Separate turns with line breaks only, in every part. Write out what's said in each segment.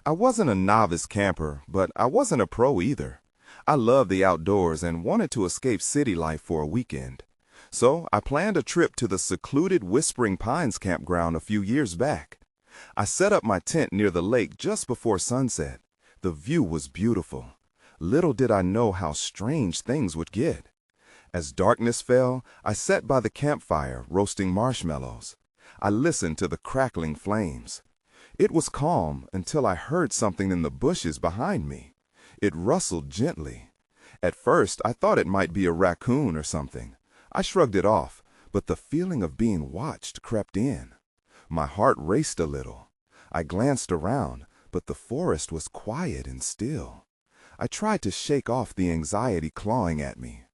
I wasn't a novice camper, but I wasn't a pro either. I loved the outdoors and wanted to escape city life for a weekend. So I planned a trip to the secluded Whispering Pines campground a few years back. I set up my tent near the lake just before sunset. The view was beautiful. Little did I know how strange things would get. As darkness fell, I sat by the campfire roasting marshmallows. I listened to the crackling flames. It was calm until I heard something in the bushes behind me. It rustled gently. At first, I thought it might be a raccoon or something. I shrugged it off, but the feeling of being watched crept in. My heart raced a little. I glanced around, but the forest was quiet and still. I tried to shake off the anxiety clawing at me.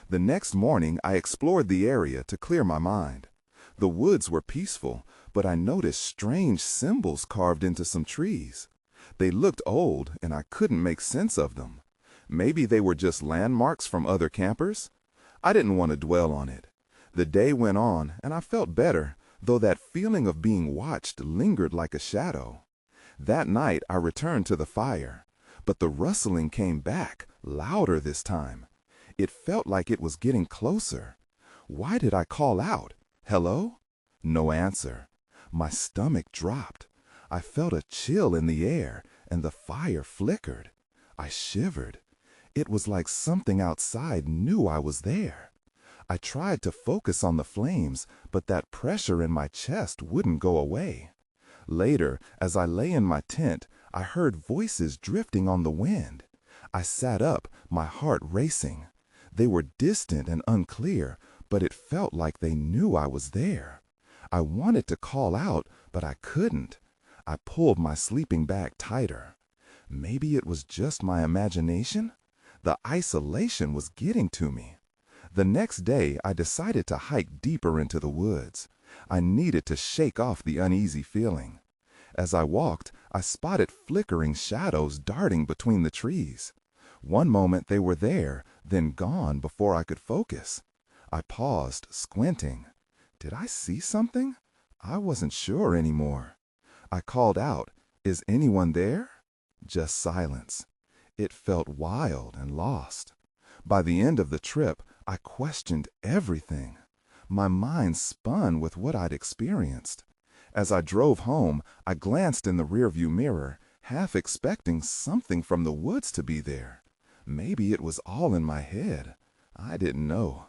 The next morning, I explored the area to clear my mind. The woods were peaceful, but I noticed strange symbols carved into some trees. They looked old, and I couldn't make sense of them. Maybe they were just landmarks from other campers? I didn't want to dwell on it. The day went on, and I felt better, though that feeling of being watched lingered like a shadow. That night, I returned to the fire, but the rustling came back, louder this time. It felt like it was getting closer. Why did I call out? Hello? No answer. My stomach dropped. I felt a chill in the air, and the fire flickered. I shivered. It was like something outside knew I was there. I tried to focus on the flames, but that pressure in my chest wouldn't go away. Later, as I lay in my tent, I heard voices drifting on the wind. I sat up, my heart racing. They were distant and unclear, but it felt like they knew I was there. I wanted to call out, but I couldn't. I pulled my sleeping bag tighter. Maybe it was just my imagination? The isolation was getting to me. The next day, I decided to hike deeper into the woods. I needed to shake off the uneasy feeling. As I walked, I spotted flickering shadows darting between the trees. One moment they were there, then gone before I could focus. I paused, squinting. Did I see something? I wasn't sure anymore. I called out, "Is anyone there?" Just silence. It felt wild and lost. By the end of the trip, I questioned everything. My mind spun with what I'd experienced. As I drove home, I glanced in the rearview mirror, half expecting something from the woods to be there. Maybe it was all in my head. I didn't know.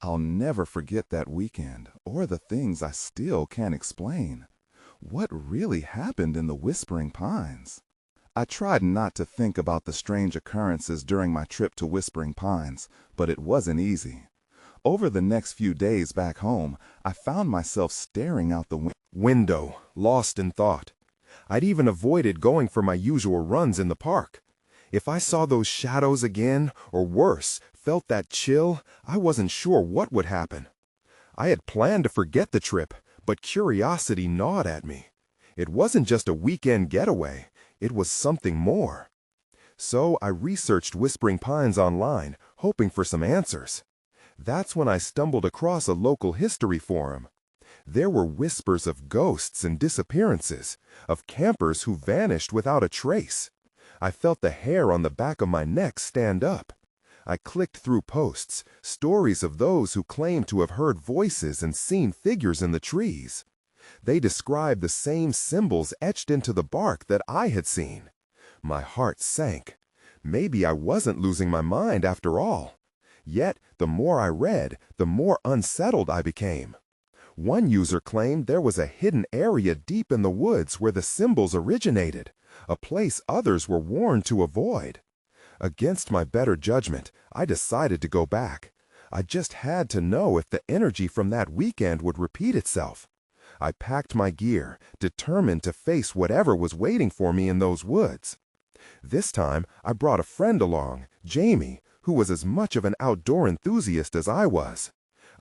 I'll never forget that weekend, or the things I still can't explain. What really happened in the Whispering Pines? I tried not to think about the strange occurrences during my trip to Whispering Pines, but it wasn't easy. Over the next few days back home, I found myself staring out the window, lost in thought. I'd even avoided going for my usual runs in the park. If I saw those shadows again, or worse, felt that chill, I wasn't sure what would happen. I had planned to forget the trip, but curiosity gnawed at me. It wasn't just a weekend getaway, it was something more. So I researched Whispering Pines online, hoping for some answers. That's when I stumbled across a local history forum. There were whispers of ghosts and disappearances, of campers who vanished without a trace. I felt the hair on the back of my neck stand up. I clicked through posts, stories of those who claimed to have heard voices and seen figures in the trees. They described the same symbols etched into the bark that I had seen. My heart sank. Maybe I wasn't losing my mind after all. Yet, the more I read, the more unsettled I became. One user claimed there was a hidden area deep in the woods where the symbols originated, a place others were warned to avoid. Against my better judgment, I decided to go back. I just had to know if the energy from that weekend would repeat itself. I packed my gear, determined to face whatever was waiting for me in those woods. This time, I brought a friend along, Jamie, who was as much of an outdoor enthusiast as I was.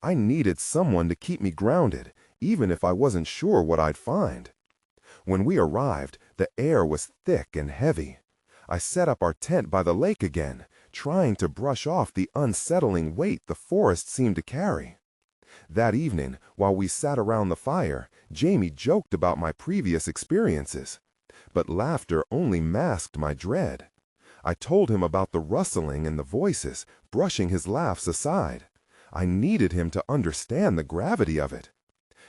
I needed someone to keep me grounded, even if I wasn't sure what I'd find. When we arrived, the air was thick and heavy. I set up our tent by the lake again, trying to brush off the unsettling weight the forest seemed to carry. That evening, while we sat around the fire, Jamie joked about my previous experiences.
but laughter only masked my dread. I told him about the rustling and the voices, brushing his laughs aside. I needed him to understand the gravity of it.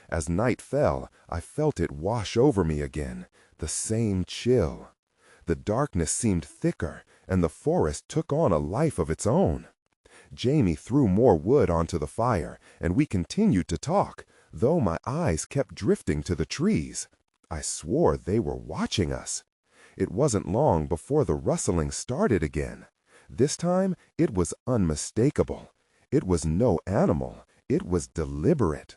As night fell, I felt it wash over me again, the same chill. The darkness seemed thicker, and the forest took on a life of its own. Jamie threw more wood onto the fire, and we continued to talk, though my eyes kept drifting to the trees. I swore they were watching us. It wasn't long before the rustling started again. This time, it was unmistakable. It was no animal. It was deliberate.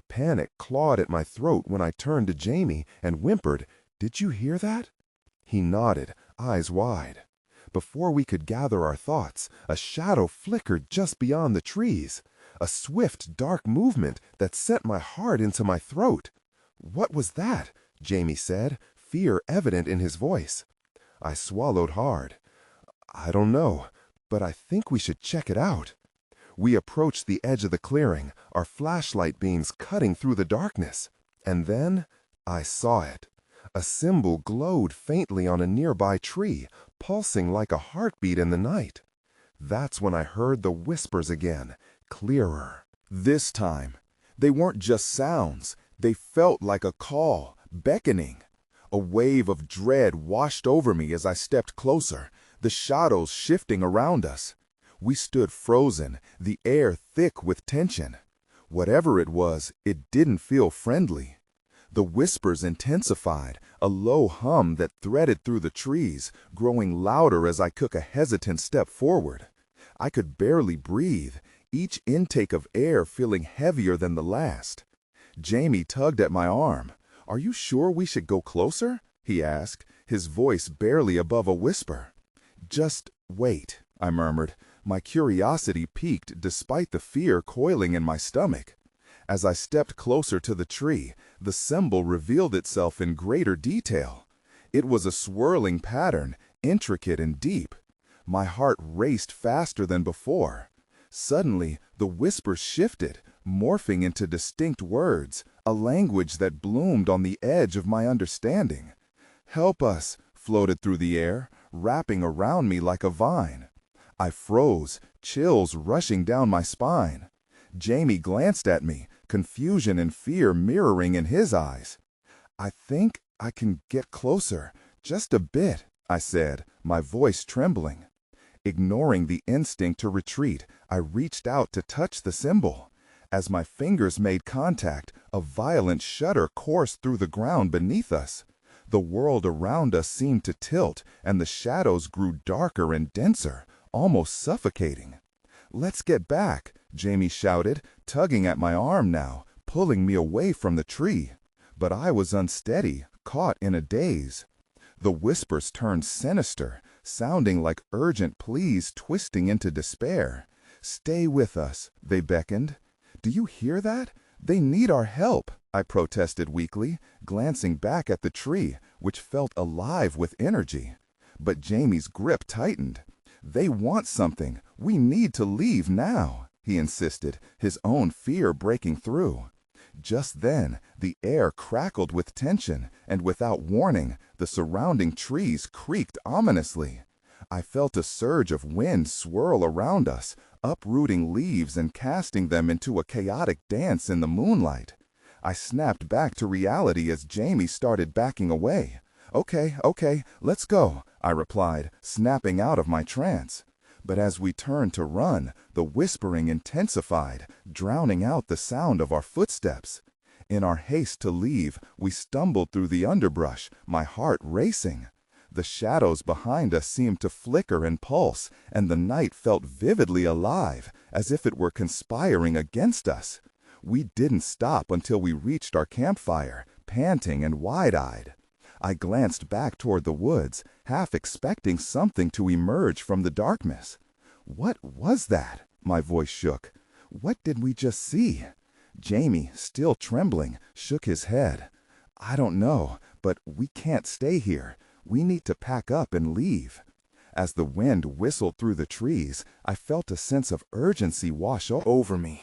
Panic clawed at my throat when I turned to Jamie and whimpered, "Did you hear that?" He nodded, eyes wide. Before we could gather our thoughts, a shadow flickered just beyond the trees, a swift, dark movement that sent my heart into my throat. "What was that?" Jamie said, fear evident in his voice. I swallowed hard. "I don't know, but I think we should check it out." We approached the edge of the clearing, our flashlight beams cutting through the darkness. And then I saw it. A symbol glowed faintly on a nearby tree, pulsing like a heartbeat in the night. That's when I heard the whispers again, clearer.
This time, they weren't just sounds. They felt like a call, beckoning. A wave of dread washed over me as I stepped closer, the shadows shifting around us. We stood frozen, the air thick with tension. Whatever it was, it didn't feel friendly. The whispers intensified, a low hum that threaded through the trees, growing louder as I took a hesitant step forward. I could barely breathe, each intake of air feeling heavier than the last. Jamie tugged at my arm. "Are you sure we should go closer?" he asked, his voice barely above a whisper. "Just wait," I murmured, my curiosity piqued despite the fear coiling in my stomach. As I stepped closer to the tree, the symbol revealed itself in greater detail. It was a swirling pattern, intricate and deep. My heart raced faster than before. Suddenly, the whispers shifted, morphing into distinct words, a language that bloomed on the edge of my understanding. "Help us," floated through the air, wrapping around me like a vine. I froze, chills rushing down my spine. Jamie glanced at me, confusion and fear mirroring in his eyes. "I think I can get closer, just a bit," I said, my voice trembling. Ignoring the instinct to retreat, I reached out to touch the symbol. As my fingers made contact, a violent shudder coursed through the ground beneath us. The world around us seemed to tilt, and the shadows grew darker and denser, almost suffocating. "Let's get back," Jamie shouted, tugging at my arm now, pulling me away from the tree. But I was unsteady, caught in a daze. The whispers turned sinister, sounding like urgent pleas twisting into despair. "Stay with us," they beckoned. "Do you hear that? They need our help," I protested weakly, glancing back at the tree, which felt alive with energy. But Jamie's grip tightened. "They want something. We need to leave now," he insisted, his own fear breaking through. Just then, the air crackled with tension, and without warning, the surrounding trees creaked ominously. I felt a surge of wind swirl around us, uprooting leaves and casting them into a chaotic dance in the moonlight. I snapped back to reality as Jamie started backing away. Okay, let's go," I replied, snapping out of my trance. But as we turned to run, the whispering intensified, drowning out the sound of our footsteps. In our haste to leave, we stumbled through the underbrush, my heart racing. The shadows behind us seemed to flicker and pulse, and the night felt vividly alive, as if it were conspiring against us. We didn't stop until we reached our campfire, panting and wide-eyed. I glanced back toward the woods, half expecting something to emerge from the darkness. "What was that?" My voice shook. "What did we just see?" Jamie, still trembling, shook his head. "I don't know, but we can't stay here. We need to pack up and leave." As the wind whistled through the trees, I felt a sense of urgency wash over me.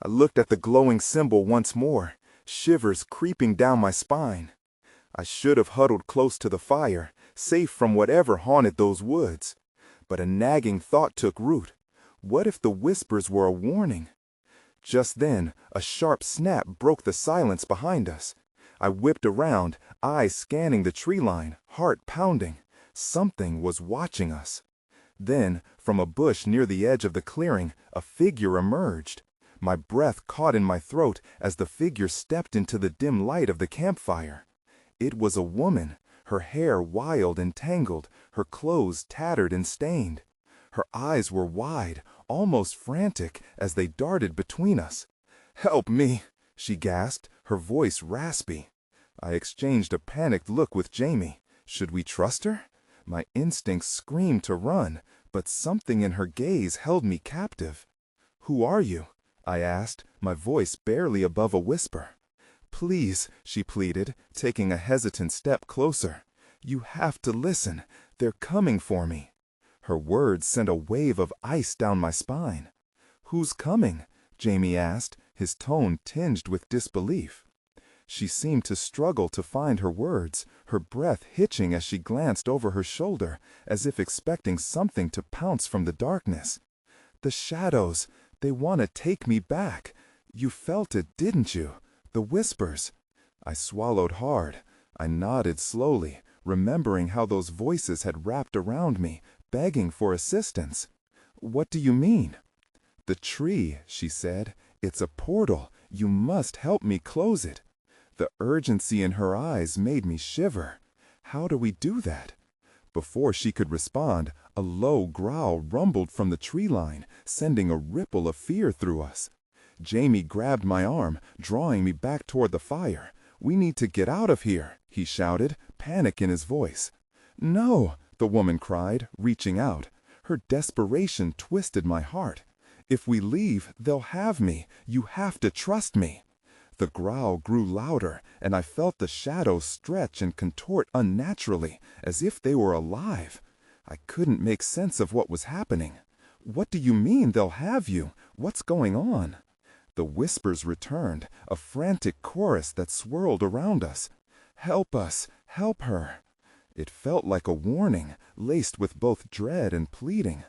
I looked at the glowing symbol once more, shivers creeping down my spine. I should have huddled close to the fire, safe from whatever haunted those woods. But a nagging thought took root. What if the whispers were a warning? Just then, a sharp snap broke the silence behind us. I whipped around, eyes scanning the tree line, heart pounding. Something was watching us. Then, from a bush near the edge of the clearing, a figure emerged. My breath caught in my throat as the figure stepped into the dim light of the campfire. It was a woman, her hair wild and tangled, her clothes tattered and stained. Her eyes were wide, almost frantic, as they darted between us. "Help me," she gasped, her voice raspy. I exchanged a panicked look with Jamie. Should we trust her? My instincts screamed to run, but something in her gaze held me captive. "Who are you?" I asked, my voice barely above a whisper. "Please," she pleaded, taking a hesitant step closer. "You have to listen. They're coming for me." Her words sent a wave of ice down my spine. "Who's coming?" Jamie asked, his tone tinged with disbelief. She seemed to struggle to find her words, her breath hitching as she glanced over her shoulder, as if expecting something to pounce from the darkness. "The shadows, they want to take me back. You felt it, didn't you? The whispers." I swallowed hard. I nodded slowly, remembering how those voices had wrapped around me, begging for assistance. "What do you mean?" "The tree," she said. "It's a portal. You must help me close it." The urgency in her eyes made me shiver. "How do we do that?" Before she could respond, a low growl rumbled from the tree line, sending a ripple of fear through us. Jamie grabbed my arm, drawing me back toward the fire. "We need to get out of here," he shouted, panic in his voice. "No," the woman cried, reaching out. Her desperation twisted my heart. "If we leave, they'll have me. You have to trust me." The growl grew louder, and I felt the shadows stretch and contort unnaturally, as if they were alive. I couldn't make sense of what was happening. "What do you mean they'll have you? What's going on?" The whispers returned, a frantic chorus that swirled around us. "Help us! Help her!" It felt like a warning, laced with both dread and pleading.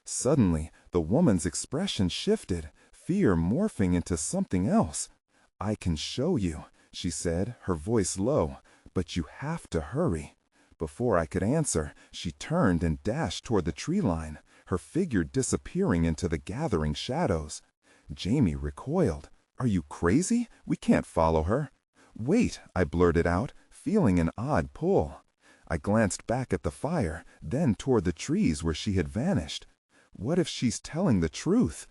Suddenly, the woman's expression shifted, fear morphing into something else. "I can show you," she said, her voice low, "but you have to hurry." Before I could answer, she turned and dashed toward the tree line, her figure disappearing into the gathering shadows. Jamie recoiled. "Are you crazy? We can't follow her." "Wait," I blurted out, feeling an odd pull. I glanced back at the fire, then toward the trees where she had vanished. What if she's telling the truth?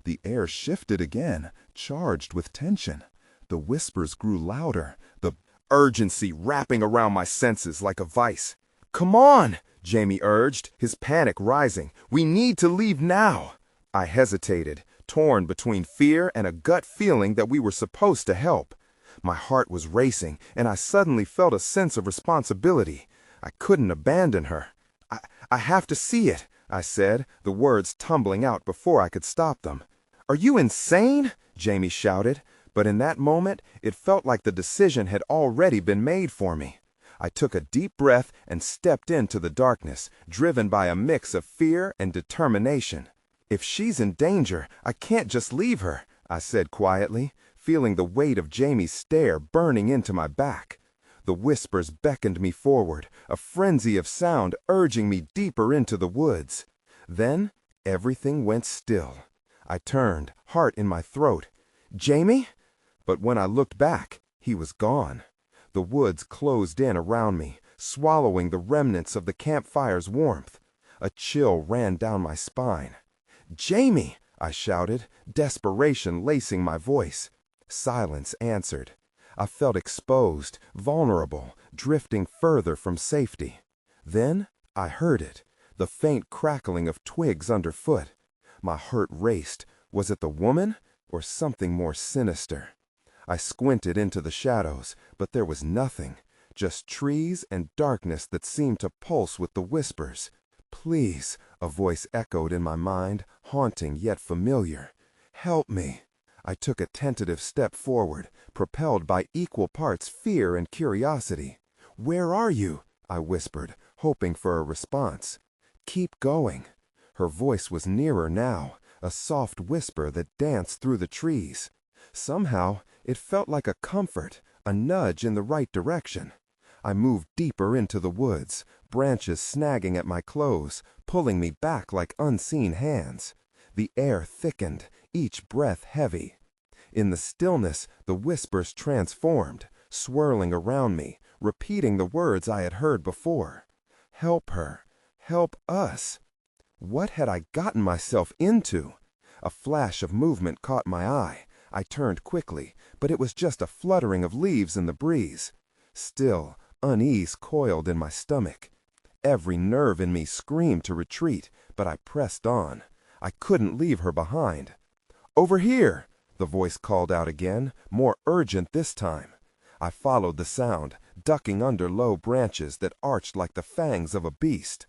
The air shifted again, charged with tension. The whispers grew louder, the urgency wrapping around my senses like a vice. "Come on," Jamie urged, his panic rising. "We need to leave now." I hesitated, torn between fear and a gut feeling that we were supposed to help. My heart was racing, and I suddenly felt a sense of responsibility. I couldn't abandon her. I have to see it," I said, the words tumbling out before I could stop them. "Are you insane?" Jamie shouted, but in that moment, it felt like the decision had already been made for me. I took a deep breath and stepped into the darkness, driven by a mix of fear and determination. "If she's in danger, I can't just leave her," I said quietly, feeling the weight of Jamie's stare burning into my back. The whispers beckoned me forward, a frenzy of sound urging me deeper into the woods. Then, everything went still. I turned, heart in my throat. "Jamie?" But when I looked back, he was gone. The woods closed in around me, swallowing the remnants of the campfire's warmth. A chill ran down my spine. "Jamie!" I shouted, desperation lacing my voice. Silence answered. I felt exposed, vulnerable, drifting further from safety. Then I heard it, the faint crackling of twigs underfoot. My heart raced. Was it the woman or something more sinister? I squinted into the shadows, but there was nothing, just trees and darkness that seemed to pulse with the whispers. "Please," a voice echoed in my mind, haunting yet familiar. "Help me." I took a tentative step forward, propelled by equal parts fear and curiosity.
"Where are you?" I whispered, hoping for a response. "Keep going." Her voice was nearer now, a soft whisper that danced through the trees. Somehow, it felt like a comfort, a nudge in the right direction. I moved deeper into the woods, branches snagging at my clothes, pulling me back like unseen hands. The air thickened, each breath heavy. In the stillness, the whispers transformed, swirling around me, repeating the words I had heard before. Help her. Help us. What had I gotten myself into? A flash of movement caught my eye. I turned quickly, but it was just a fluttering of leaves in the breeze. Still, unease coiled in my stomach. Every nerve in me screamed to retreat, but I pressed on. I couldn't leave her behind. "Over here!" the voice called out again, more urgent this time. I followed the sound, ducking under low branches that arched like the fangs of a beast.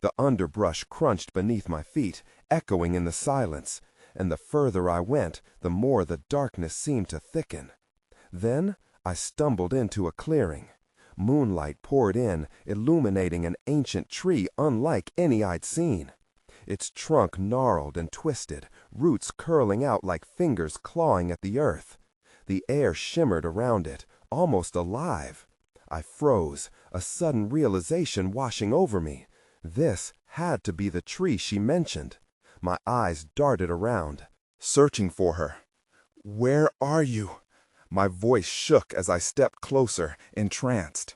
The underbrush crunched beneath my feet, echoing in the silence, and the further I went, the more the darkness seemed to thicken. Then I stumbled into a clearing. Moonlight poured in, illuminating an ancient tree unlike any I'd seen. Its trunk gnarled and twisted, roots curling out like fingers clawing at the earth. The air shimmered around it, almost alive. I froze, a sudden realization washing over me. This had to be the tree she mentioned. My eyes darted around, searching for her. "Where are you?" My voice shook as I stepped closer, entranced.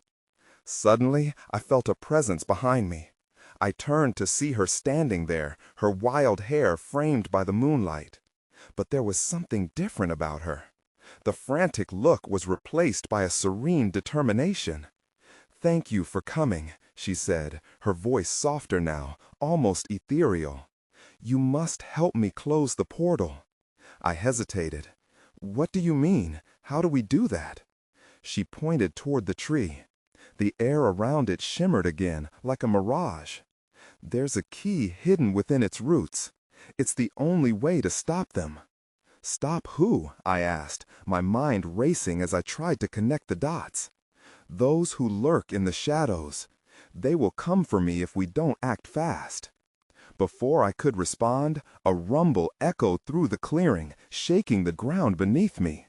Suddenly, I felt a presence behind me. I turned to see her standing there, her wild hair framed by the moonlight. But there was something different about her. The frantic look was replaced by a serene determination. "Thank you for coming," she said, her voice softer now, almost ethereal. "You must help me close the portal." I hesitated. "What do you mean? How do we do that?" She pointed toward the tree. The air around it shimmered again, like a mirage. "There's a key hidden within its roots. It's the only way to stop them." "Stop who?" I asked, my mind racing as I tried to connect the dots. "Those who lurk in the shadows. They will come for me if we don't act fast." Before I could respond, a rumble echoed through the clearing, shaking the ground beneath me.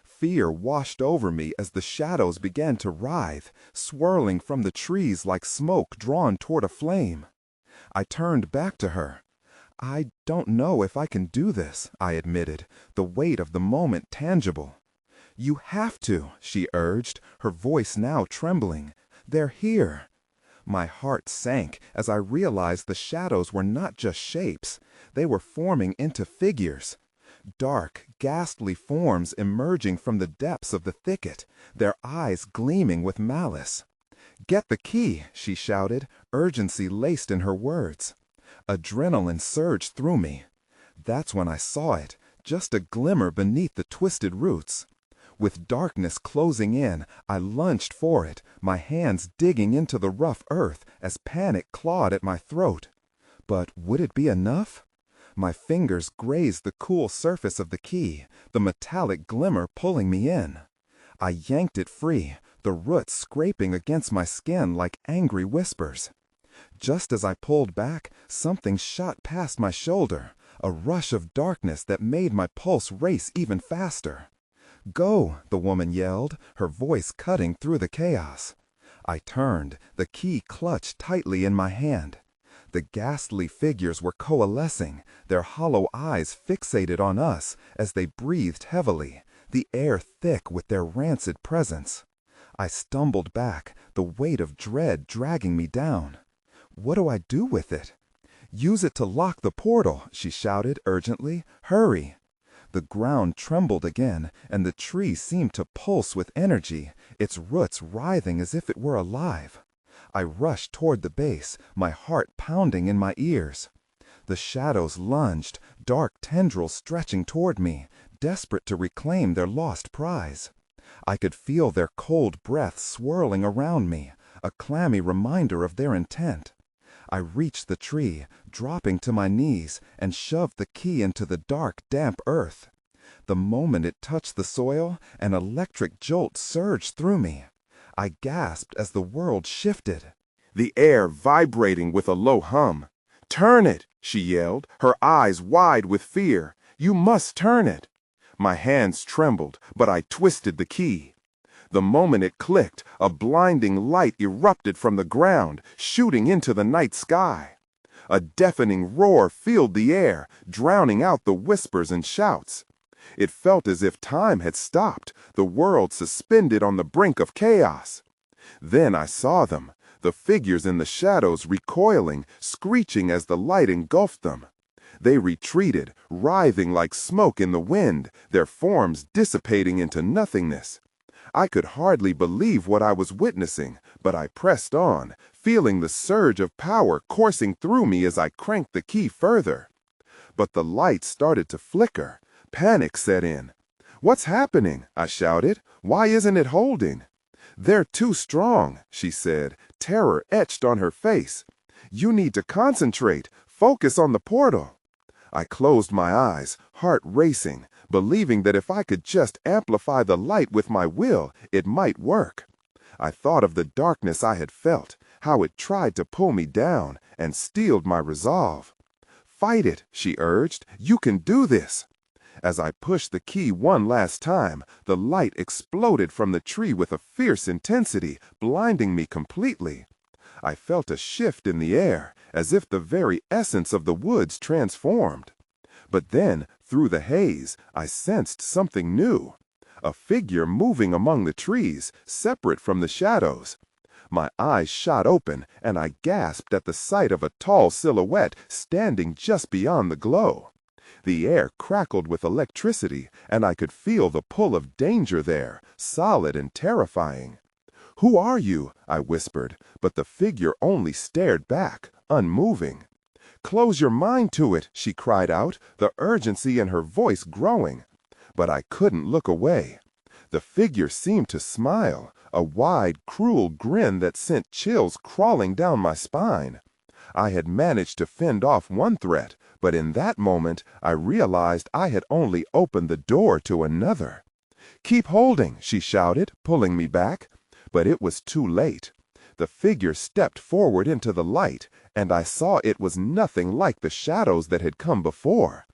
Fear washed over me as the shadows began to writhe, swirling from the trees like smoke drawn toward a flame. I turned back to her. "I don't know if I can do this," I admitted, the weight of the moment tangible. "You have to," she urged, her voice now trembling. "They're here." My heart sank as I realized the shadows were not just shapes. They were forming into figures. Dark, ghastly forms emerging from the depths of the thicket, their eyes gleaming with malice. "Get the key," she shouted, urgency laced in her words. Adrenaline surged through me. That's when I saw it, just a glimmer beneath the twisted roots. With darkness closing in, I lunged for it, my hands digging into the rough earth as panic clawed at my throat. But would it be enough? My fingers grazed the cool surface of the key, the metallic glimmer pulling me in. I yanked it free, the roots scraping against my skin like angry whispers. Just as I pulled back, something shot past my shoulder, a rush of darkness that made my pulse race even faster. "Go," the woman yelled, her voice cutting through the chaos. I turned, the key clutched tightly in my hand. The ghastly figures were coalescing, their hollow eyes fixated on us as they breathed heavily, the air thick with their rancid presence. I stumbled back, the weight of dread dragging me down. What do I do with it? "Use it to lock the portal," she shouted urgently. "Hurry!" The ground trembled again, and the tree seemed to pulse with energy, its roots writhing as if it were alive. I rushed toward the base, my heart pounding in my ears. The shadows lunged, dark tendrils stretching toward me, desperate to reclaim their lost prize. I could feel their cold breath swirling around me, a clammy reminder of their intent. I reached the tree, dropping to my knees, and shoved the key into the dark, damp earth. The moment it touched the soil, an electric jolt surged through me. I gasped as the world shifted.
The air vibrating with a low hum. "Turn it," she yelled, her eyes wide with fear. "You must turn it." My hands trembled, but I twisted the key. The moment it clicked, a blinding light erupted from the ground, shooting into the night sky. A deafening roar filled the air, drowning out the whispers and shouts. It felt as if time had stopped, the world suspended on the brink of chaos. Then I saw them, the figures in the shadows recoiling, screeching as the light engulfed them. They retreated, writhing like smoke in the wind, their forms dissipating into nothingness. I could hardly believe what I was witnessing, but I pressed on, feeling the surge of power coursing through me as I cranked the key further. But the light started to flicker. Panic set in. "What's happening?" I shouted. "Why isn't it holding?" "They're too strong," she said, terror etched on her face. "You need to concentrate, focus on the portal." I closed my eyes, heart racing, believing that if I could just amplify the light with my will, it might work. I thought of the darkness I had felt, how it tried to pull me down and steeled my resolve. "Fight it," she urged. "You can do this." As I pushed the key one last time, the light exploded from the tree with a fierce intensity, blinding me completely. I felt a shift in the air, as if the very essence of the woods transformed. But then, through the haze, I sensed something new. A figure moving among the trees, separate from the shadows. My eyes shot open, and I gasped at the sight of a tall silhouette standing just beyond the glow. The air crackled with electricity, and I could feel the pull of danger there, solid and terrifying. "Who are you?" I whispered, but the figure only stared back, unmoving. "Close your mind to it," she cried out, the urgency in her voice growing. But I couldn't look away. The figure seemed to smile, a wide, cruel grin that sent chills crawling down my spine. I had managed to fend off one threat, but in that moment I realized I had only opened the door to another. "Keep holding," she shouted, pulling me back. But it was too late. The figure stepped forward into the light, and I saw it was nothing like the shadows that had come before.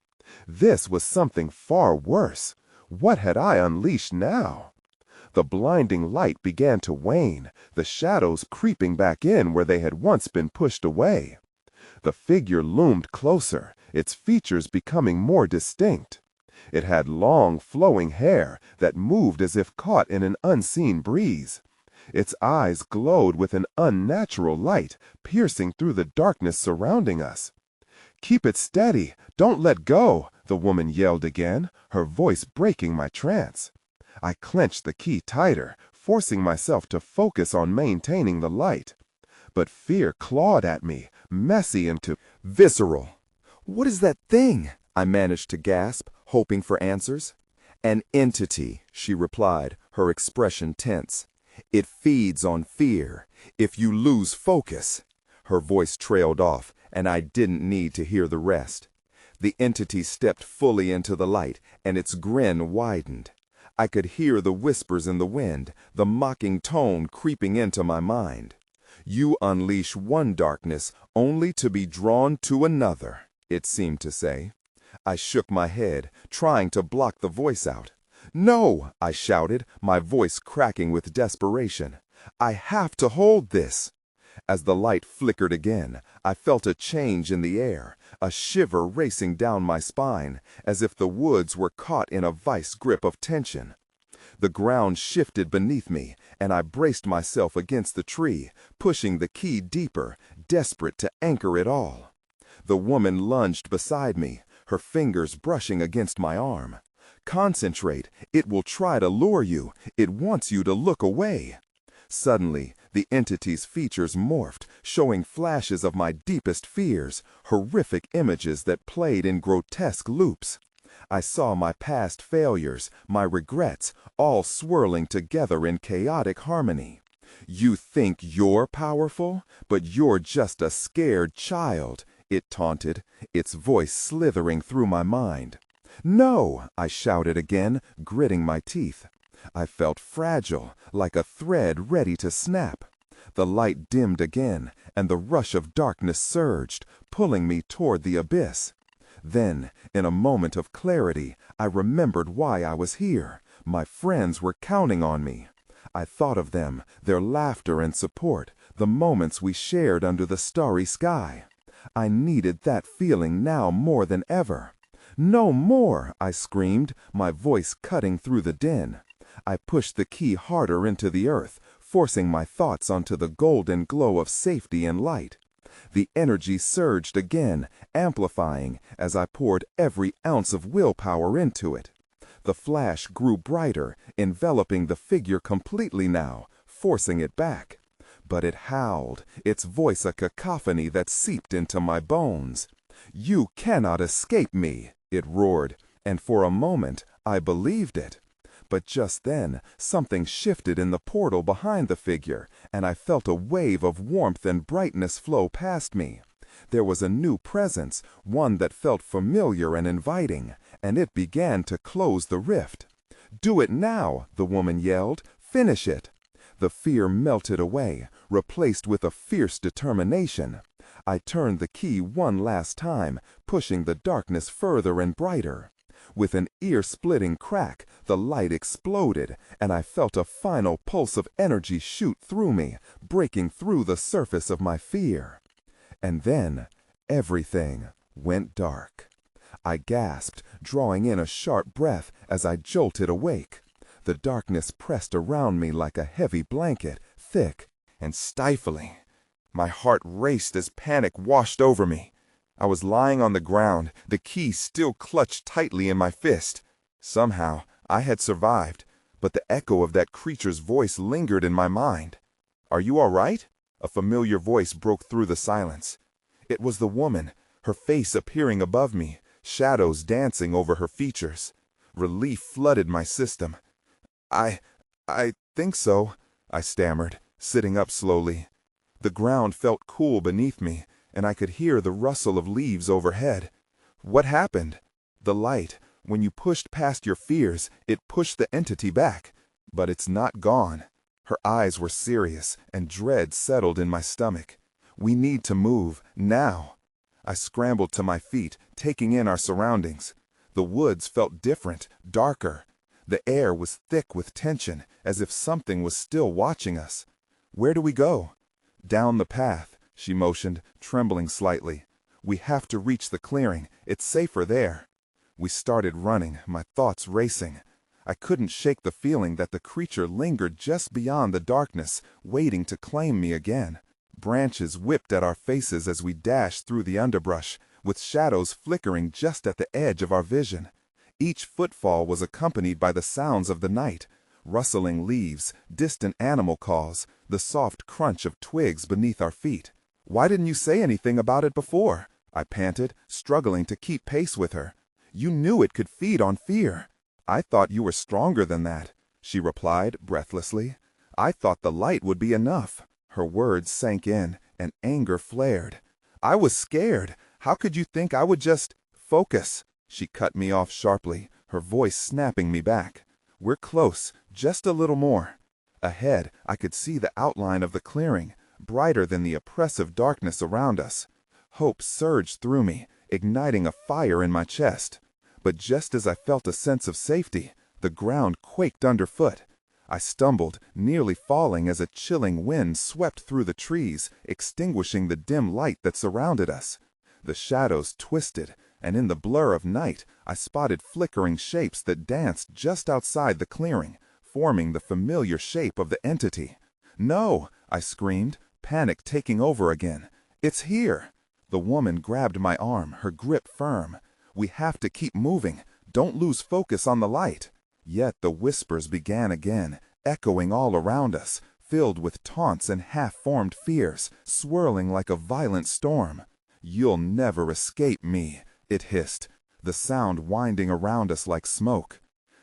This was something far worse. What had I unleashed now? The blinding light began to wane, the shadows creeping back in where they had once been pushed away. The figure loomed closer, its features becoming more distinct. It had long, flowing hair that moved as if caught in an unseen breeze. Its eyes glowed with an unnatural light, piercing through the darkness surrounding us. "Keep it steady, don't let go," the woman yelled again, her voice breaking my trance. I clenched the key tighter, forcing myself to focus on maintaining the light. But fear clawed at me, messy and visceral.
"What is that thing?" I managed to gasp, hoping for answers. "An entity," she replied, her expression tense. "It feeds on fear. If you lose focus—" Her voice trailed off, and I didn't need to hear the rest. The entity stepped fully into the light, and its grin widened. I could hear the whispers in the wind, the mocking tone creeping into my mind. "You unleash one darkness only to be drawn to another," it seemed to say. I shook my head, trying to block the voice out. "No!" I shouted, my voice cracking with desperation. "I have to hold this." As the light flickered again, I felt a change in the air, a shiver racing down my spine, as if the woods were caught in a vice grip of tension. The ground shifted beneath me, and I braced myself against the tree, pushing the key deeper, desperate to anchor it all. The woman lunged beside me, her fingers brushing against my arm. "Concentrate. It will try to lure you. It wants you to look away." Suddenly, the entity's features morphed, showing flashes of my deepest fears, horrific images that played in grotesque loops. I saw my past failures, my regrets, all swirling together in chaotic harmony. "You think you're powerful, but you're just a scared child," it taunted, its voice slithering through my mind. "No!" I shouted again, gritting my teeth. I felt fragile, like a thread ready to snap. The light dimmed again, and the rush of darkness surged, pulling me toward the abyss. Then, in a moment of clarity, I remembered why I was here. My friends were counting on me. I thought of them, their laughter and support, the moments we shared under the starry sky. I needed that feeling now more than ever. "No more!" I screamed, my voice cutting through the din. I pushed the key harder into the earth, forcing my thoughts onto the golden glow of safety and light. The energy surged again, amplifying as I poured every ounce of willpower into it. The flash grew brighter, enveloping the figure completely now, forcing it back. But it howled, its voice a cacophony that seeped into my bones. "You cannot escape me!" it roared, and for a moment I believed it. But just then, something shifted in the portal behind the figure, and I felt a wave of warmth and brightness flow past me. There was a new presence, one that felt familiar and inviting, and it began to close the rift. "Do it now!" the woman yelled. "Finish it!" The fear melted away, replaced with a fierce determination. I turned the key one last time, pushing the darkness further and brighter. With an ear-splitting crack, the light exploded, and I felt a final pulse of energy shoot through me, breaking through the surface of my fear. And then, everything went dark. I gasped, drawing in a sharp breath as I jolted awake. The darkness pressed around me like a heavy blanket, thick and stifling. My heart raced as panic washed over me. I was lying on the ground, the key still clutched tightly in my fist. Somehow, I had survived, but the echo of that creature's voice lingered in my mind. "Are you all right?" A familiar voice broke through the silence. It was the woman, her face appearing above me, shadows dancing over her features. Relief flooded my system. I think so," I stammered, sitting up slowly. The ground felt cool beneath me, and I could hear the rustle of leaves overhead. "What happened?" "The light. When you pushed past your fears, it pushed the entity back. But it's not gone." Her eyes were serious, and dread settled in my stomach. "We need to move, now." I scrambled to my feet, taking in our surroundings. The woods felt different, darker. The air was thick with tension, as if something was still watching us. "Where do we go?" "Down the path," she motioned, trembling slightly. "We have to reach the clearing. It's safer there." We started running, my thoughts racing. I couldn't shake the feeling that the creature lingered just beyond the darkness, waiting to claim me again. Branches whipped at our faces as we dashed through the underbrush, with shadows flickering just at the edge of our vision. Each footfall was accompanied by the sounds of the night, rustling leaves, distant animal calls, the soft crunch of twigs beneath our feet. "Why didn't you say anything about it before?" I panted, struggling to keep pace with her. "You knew it could feed on fear." "I thought you were stronger than that," she replied breathlessly. "I thought the light would be enough." Her words sank in, and anger flared. "I was scared. How could you think I would just focus?" She cut me off sharply, her voice snapping me back. "We're close, just a little more." Ahead, I could see the outline of the clearing, brighter than the oppressive darkness around us. Hope surged through me, igniting a fire in my chest. But just as I felt a sense of safety, the ground quaked underfoot. I stumbled, nearly falling as a chilling wind swept through the trees, extinguishing the dim light that surrounded us. The shadows twisted, and in the blur of night, I spotted flickering shapes that danced just outside the clearing, forming the familiar shape of the entity. "No!" I screamed, panic taking over again. "It's here!" The woman grabbed my arm, her grip firm. "We have to keep moving. Don't lose focus on the light." Yet the whispers began again, echoing all around us, filled with taunts and half-formed fears, swirling like a violent storm. "You'll never escape me," it hissed, the sound winding around us like smoke.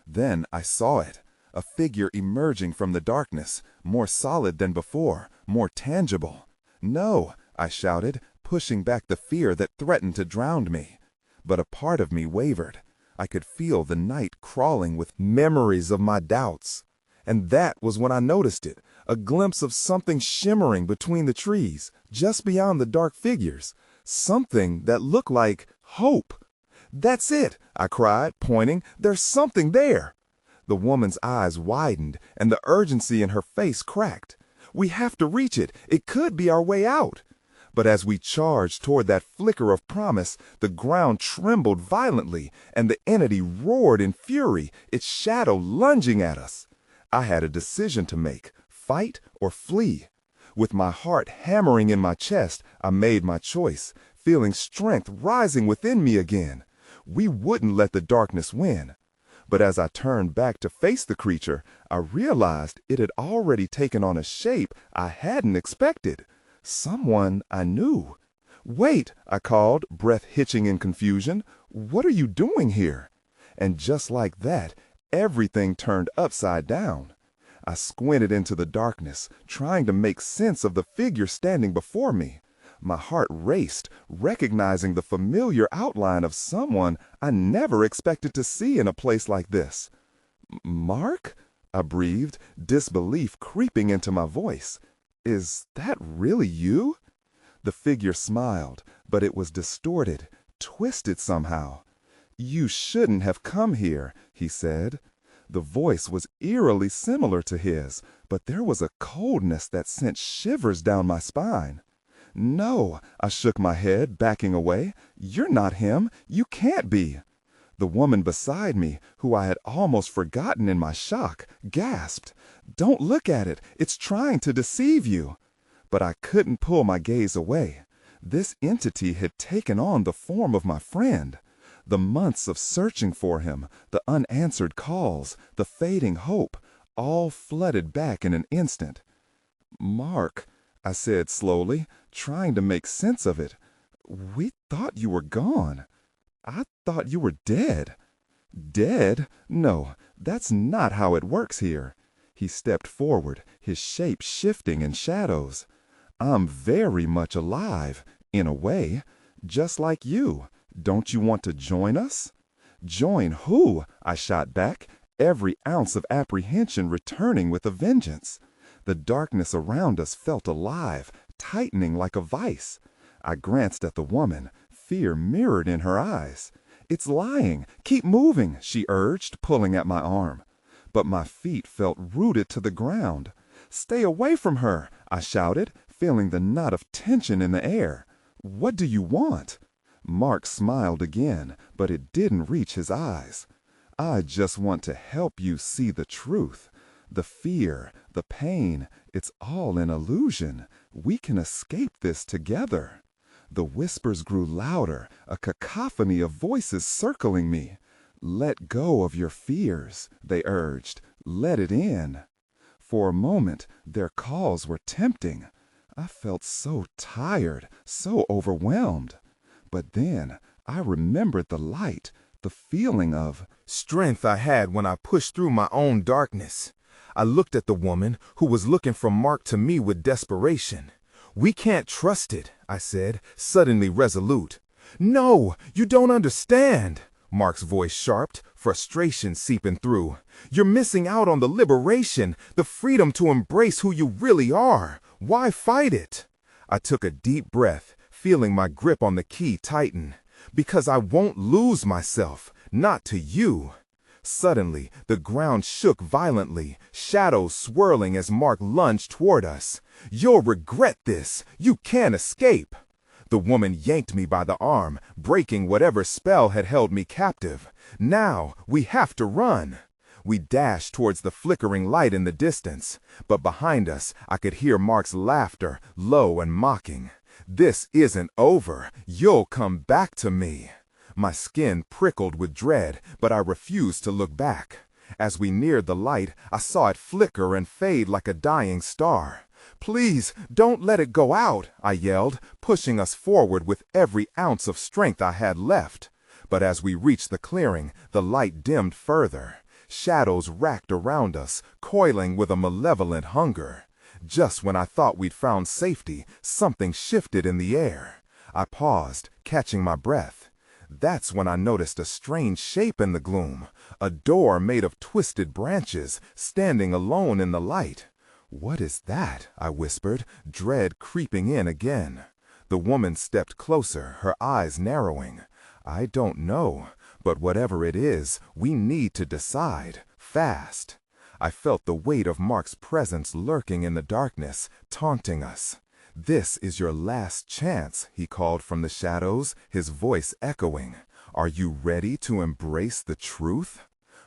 Then I saw it, a figure emerging from the darkness, more solid than before, more tangible. "No!" I shouted, pushing back the fear that threatened to drown me. But a part of me wavered. I could feel the night crawling with memories of my doubts. And that was when I noticed it, a glimpse of something shimmering between the trees, just beyond the dark figures. Something that looked like hope. "That's it," I cried, pointing. "There's something there." The woman's eyes widened, and the urgency in her face cracked. "We have to reach it. It could be our way out." But as we charged toward that flicker of promise, the ground trembled violently, and the entity roared in fury, its shadow lunging at us. I had a decision to make: fight or flee. With my heart hammering in my chest, I made my choice, feeling strength rising within me again. We wouldn't let the darkness win. But as I turned back to face the creature, I realized it had already taken on a shape I hadn't expected. Someone I knew. "Wait," I called, breath hitching in confusion. "What are you doing here?" And just like that, everything turned upside down. I squinted into the darkness, trying to make sense of the figure standing before me. My heart raced, recognizing the familiar outline of someone I never expected to see in a place like this. "Mark?" I breathed, disbelief creeping into my voice. "Is that really you?" The figure smiled, but it was distorted, twisted somehow. "You shouldn't have come here," he said. The voice was eerily similar to his, but there was a coldness that sent shivers down my spine. "No," I shook my head, backing away. "You're not him. You can't be." The woman beside me, who I had almost forgotten in my shock, gasped, "Don't look at it. It's trying to deceive you." But I couldn't pull my gaze away. This entity had taken on the form of my friend. The months of searching for him, the unanswered calls, the fading hope, all flooded back in an instant. "Mark," I said slowly, trying to make sense of it. "We thought you were gone. I thought you were dead." "Dead? No, that's not how it works here." He stepped forward, his shape shifting in shadows. "I'm very much alive, in a way, just like you. Don't you want to join us?" "Join who?" I shot back, every ounce of apprehension returning with a vengeance. The darkness around us felt alive, tightening like a vice. I glanced at the woman, fear mirrored in her eyes. "It's lying. Keep moving," she urged, pulling at my arm. But my feet felt rooted to the ground. "Stay away from her," I shouted, feeling the knot of tension in the air. "What do you want?" Mark smiled again, but it didn't reach his eyes. "I just want to help you see the truth. The fear, the pain, it's all an illusion. We can escape this together." The whispers grew louder, a cacophony of voices circling me. "Let go of your fears," they urged. "Let it in." For a moment, their calls were tempting. I felt so tired, so overwhelmed. But then I remembered the light, the feeling of strength I had when I pushed through my own darkness. I looked at the woman, who was looking from Mark to me with desperation. "We can't trust it," I said, suddenly resolute. "No, you don't understand." Mark's voice sharped, frustration seeping through. "You're missing out on the liberation, the freedom to embrace who you really are. Why fight it?" I took a deep breath, feeling my grip on the key tighten. "Because I won't lose myself, not to you." Suddenly, the ground shook violently, shadows swirling as Mark lunged toward us. "You'll regret this. You can't escape." The woman yanked me by the arm, breaking whatever spell had held me captive. "Now, we have to run." We dashed towards the flickering light in the distance, but behind us I could hear Mark's laughter, low and mocking. "This isn't over. You'll come back to me." My skin prickled with dread, but I refused to look back. As we neared the light, I saw it flicker and fade like a dying star. "Please, don't let it go out," I yelled, pushing us forward with every ounce of strength I had left. But as we reached the clearing, the light dimmed further. Shadows racked around us, coiling with a malevolent hunger. Just when I thought we'd found safety, something shifted in the air. I paused, catching my breath.
That's when I noticed a strange shape in the gloom, a door made of twisted branches, standing alone in the light. "What is that?" I whispered, dread creeping in again. The woman stepped closer, her eyes narrowing. "I don't know, but whatever it is, we need to decide, fast." I felt the weight of Mark's presence lurking in the darkness, taunting us. "This is your last chance," he called from the shadows, his voice echoing. "Are you ready to embrace the truth?"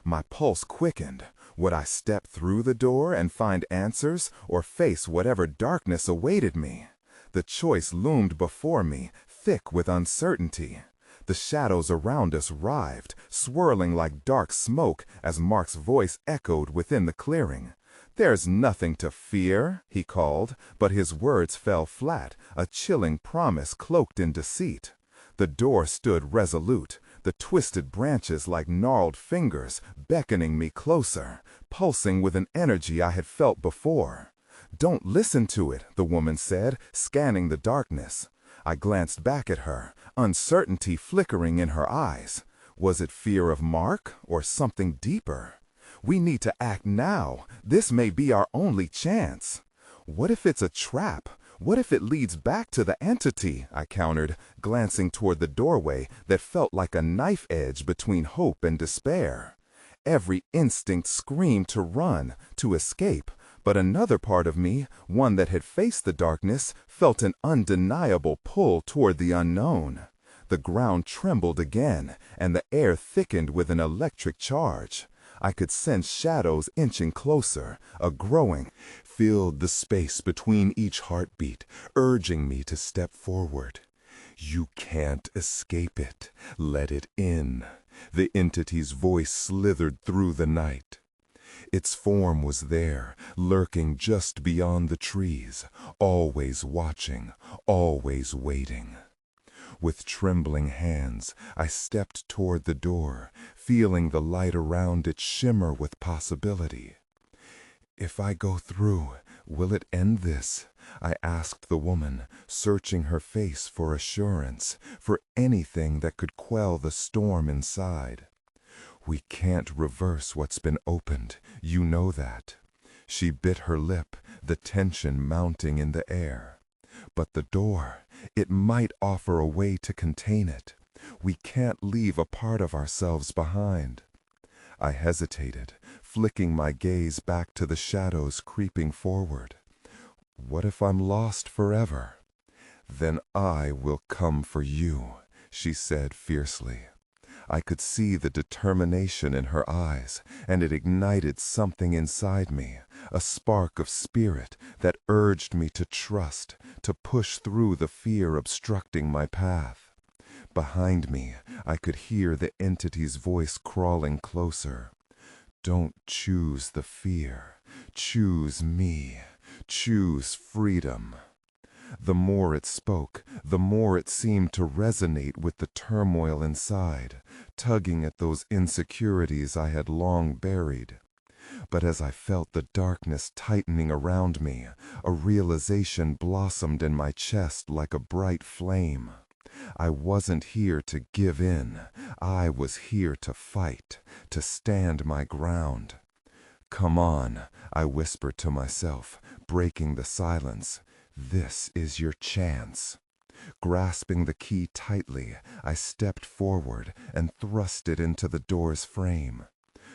My pulse quickened. Would I step through the door and find answers, or face whatever darkness awaited me? The choice loomed before me, thick with uncertainty. The shadows around us writhed, swirling like dark smoke as Mark's voice echoed within the clearing. "There's nothing to fear," he called, but his words fell flat, a chilling promise cloaked in deceit. The door stood resolute, the twisted branches like gnarled fingers, beckoning me closer, pulsing with an energy I had felt before. "Don't listen to it," the woman said, scanning the darkness. I glanced back at her, uncertainty flickering in her eyes. Was it fear of Mark, or something deeper? "We need to act now. This may be our only chance." "What if it's a trap? What if it leads back to the entity?" I countered, glancing toward the doorway that felt like a knife edge between hope and despair. Every instinct screamed to run, to escape, but another part of me, one that had faced the darkness, felt an undeniable pull toward the unknown. The ground trembled again, and the air thickened with an electric charge. I could sense shadows inching closer, a growing, filled the space between each heartbeat, urging me to step forward. "You can't escape it. Let it in." The entity's voice slithered through the night. Its form was there, lurking just beyond the trees, always watching, always waiting. With trembling hands, I stepped toward the door, feeling the light around it shimmer with possibility. "If I go through, will it end this?" I asked the woman, searching her face for assurance, for anything that could quell the storm inside. "We can't reverse what's been opened, you know that." She bit her lip, the tension mounting in the air. "But the door, it might offer a way to contain it. We can't leave a part of ourselves behind." I hesitated, flicking my gaze back to the shadows creeping forward. "What if I'm lost forever?" "Then I will come for you," she said fiercely. I could see the determination in her eyes, and it ignited something inside me, a spark of spirit that urged me to trust, to push through the fear obstructing my path. Behind me, I could hear the entity's voice crawling closer. "Don't choose the fear. Choose me. Choose freedom." The more it spoke, the more it seemed to resonate with the turmoil inside, tugging at those insecurities I had long buried. But as I felt the darkness tightening around me, a realization blossomed in my chest like a bright flame. I wasn't here to give in. I was here to fight, to stand my ground. "Come on," I whispered to myself, breaking the silence. "This is your chance." Grasping the key tightly, I stepped forward and thrust it into the door's frame.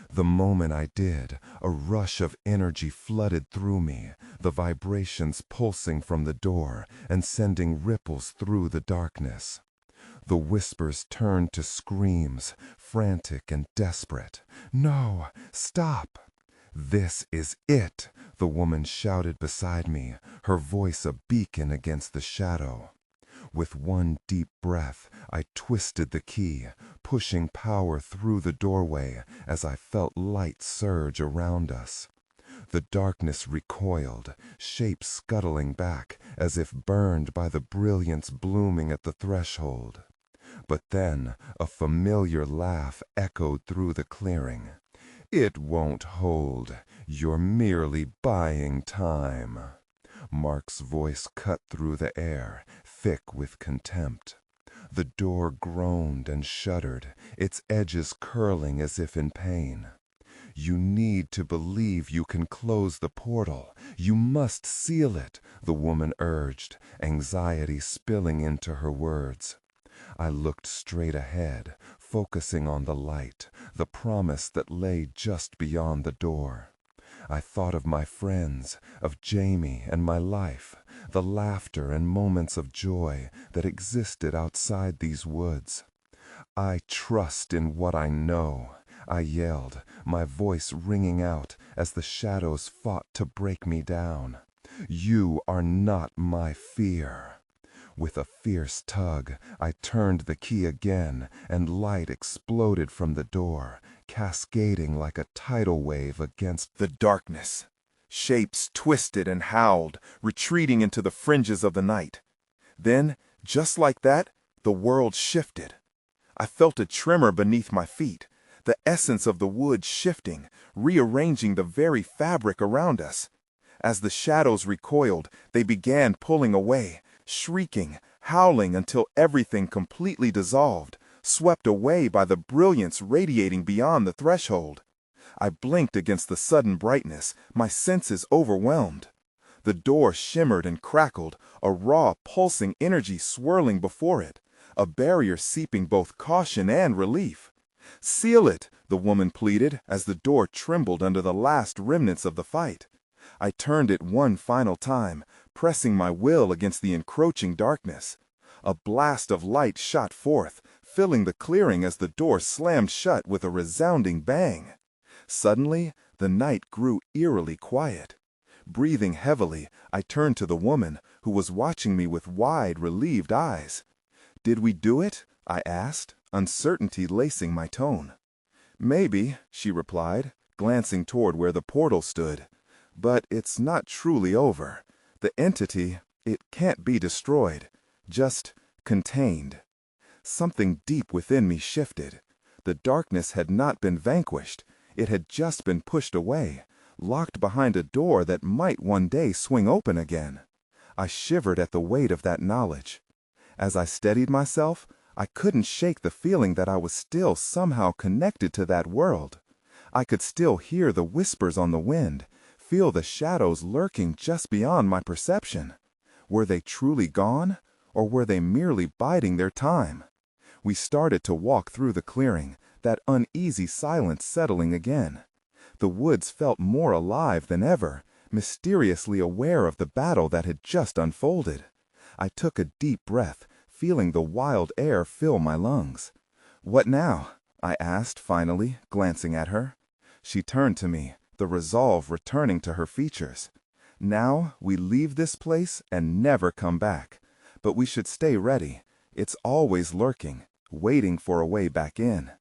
The moment I did, a rush of energy flooded through me, the vibrations pulsing from the door and sending ripples through the darkness. The whispers turned to screams, frantic and desperate. "No, stop!" "This is it," the woman shouted beside me, her voice a beacon against the shadow. With one deep breath, I twisted the key, pushing power through the doorway as I felt light surge around us. The darkness recoiled, shapes scuttling back as if burned by the brilliance blooming at the threshold. But then a familiar laugh echoed through the clearing. "It won't hold. You're merely buying time." Mark's voice cut through the air, thick with contempt. The door groaned and shuddered, its edges curling as if in pain. "You need to believe you can close the portal. You must seal it," the woman urged, anxiety spilling into her words. I looked straight ahead, focusing on the light, the promise that lay just beyond the door. I thought of my friends, of Jamie and my life, the laughter and moments of joy that existed outside these woods. "I trust in what I know," I yelled, my voice ringing out as the shadows fought to break me down. "You are not my fear." With a fierce tug, I turned the key again, and light exploded from the door, cascading like a tidal wave against
The darkness. Shapes twisted and howled, retreating into the fringes of the night. Then, just like that, the world shifted. I felt a tremor beneath my feet, the essence of the wood shifting, rearranging the very fabric around us. As the shadows recoiled, they began pulling away, shrieking, howling until everything completely dissolved, swept away by the brilliance radiating beyond the threshold. I blinked against the sudden brightness, my senses overwhelmed. The door shimmered and crackled, a raw, pulsing energy swirling before it, a barrier seeping both caution and relief. "Seal it," the woman pleaded as the door trembled under the last remnants of the fight. I turned it one final time, pressing my will against the encroaching darkness. A blast of light shot forth, filling the clearing as the door slammed shut with a resounding bang. Suddenly, the night grew eerily quiet. Breathing heavily, I turned to the woman, who was watching me with wide, relieved eyes. "Did we do it?" I asked, uncertainty lacing my tone. "Maybe," she replied, glancing toward where the portal stood. "But it's not truly over. The entity, it can't be destroyed, just contained." Something deep within me shifted. The darkness had not been vanquished. It had just been pushed away, locked behind a door that might one day swing open again. I shivered at the weight of that knowledge. As I steadied myself, I couldn't shake the feeling that I was still somehow connected to that world. I could still hear the whispers on the wind, feel the shadows lurking just beyond my perception. Were they truly gone, or were they merely biding their time? We started to walk through the clearing, that uneasy silence settling again. The woods felt more alive than ever, mysteriously aware of the battle that had just unfolded. I took a deep breath, feeling the wild air fill my lungs. "What now?" I asked finally, glancing at her. She turned to me, the resolve returning to her features. "Now we leave this place and never come back. But we should stay ready. It's always lurking, waiting for a way back in."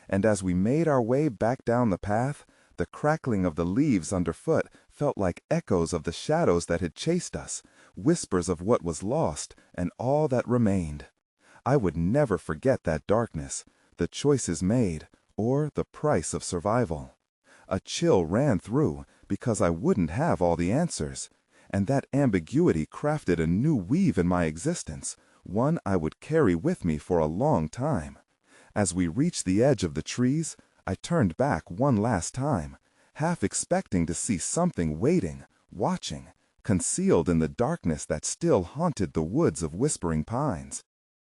And as we made our way back down the path, the crackling of the leaves underfoot felt like echoes of the shadows that had chased us, whispers of what was lost and all that remained. I would never forget that darkness, the choices made, or the price of survival. A chill ran through because I wouldn't have all the answers, and that ambiguity crafted a new weave in my existence, one I would carry with me for a long time. As we reached the edge of the trees, I turned back one last time, half expecting to see something waiting, watching, concealed in the darkness that still haunted the woods of whispering pines.